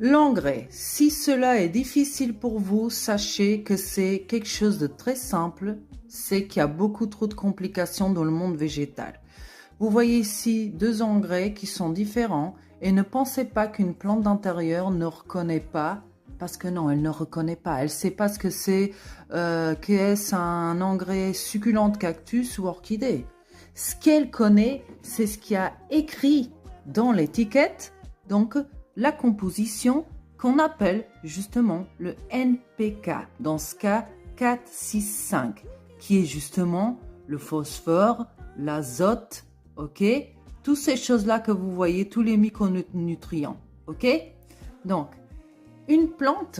L'engrais, si cela est difficile pour vous, sachez que c'est quelque chose de très simple, c'est qu'il y a beaucoup trop de complications dans le monde végétal. Vous voyez ici deux engrais qui sont différents et ne pensez pas qu'une plante d'intérieur ne reconnaît pas, parce que non, elle ne reconnaît pas, elle ne sait pas ce que c'est, qu'est-ce un engrais succulent de cactus ou orchidée. Ce qu'elle connaît, c'est ce qu'il y a écrit dans l'étiquette, donc la composition qu'on appelle justement le NPK, dans ce cas 4,6,5, qui est justement le phosphore, l'azote, ok? Toutes ces choses-là que vous voyez, tous les micronutriments, ok? Donc, une plante,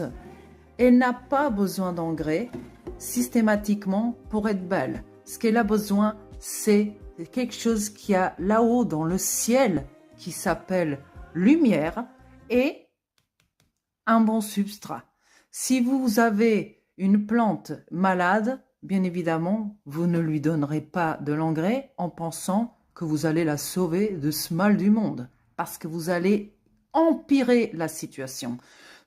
elle n'a pas besoin d'engrais systématiquement pour être belle. Ce qu'elle a besoin, c'est quelque chose qui a là-haut dans le ciel, qui s'appelle lumière, et un bon substrat. Si vous avez une plante malade, bien évidemment, vous ne lui donnerez pas de l'engrais en pensant que vous allez la sauver de ce mal du monde, parce que vous allez empirer la situation.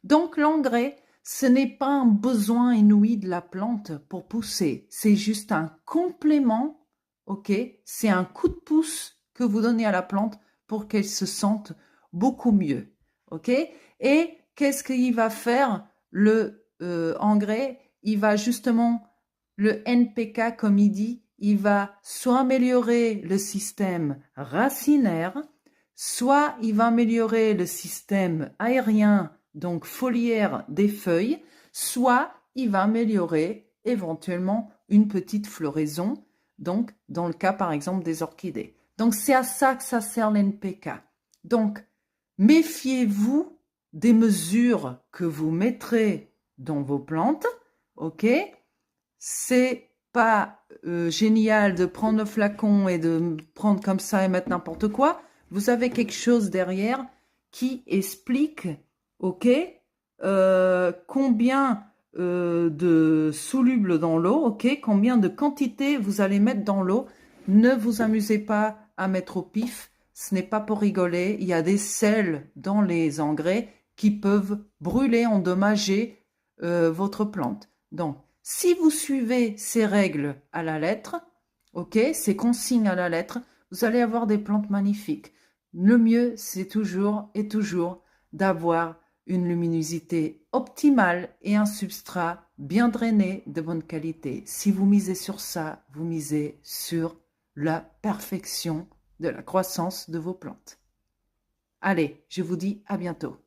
Donc l'engrais, ce n'est pas un besoin inouï de la plante pour pousser, c'est juste un complément, ok? C'est un coup de pouce que vous donnez à la plante pour qu'elle se sente beaucoup mieux, ok? Et qu'est-ce qu'il va faire le engrais? Il va justement, le NPK comme il dit, il va soit améliorer le système racinaire, soit il va améliorer le système aérien, donc foliaire des feuilles, soit il va améliorer éventuellement une petite floraison, donc dans le cas par exemple des orchidées. Donc c'est à ça que ça sert l'NPK. Donc méfiez-vous des mesures que vous mettrez dans vos plantes, ok? C'est pas génial de prendre le flacon et de prendre comme ça et mettre n'importe quoi. Vous avez quelque chose derrière qui explique, ok, combien de solubles dans l'eau, ok, combien de quantité vous allez mettre dans l'eau. Ne vous amusez pas à mettre au pif, ce n'est pas pour rigoler. Il y a des sels dans les engrais qui peuvent brûler, endommager votre plante. Donc, si vous suivez ces règles à la lettre, ok, ces consignes à la lettre, vous allez avoir des plantes magnifiques. Le mieux, c'est toujours et toujours d'avoir une luminosité optimale et un substrat bien drainé de bonne qualité. Si vous misez sur ça, vous misez sur la perfection de la croissance de vos plantes. Allez, je vous dis à bientôt.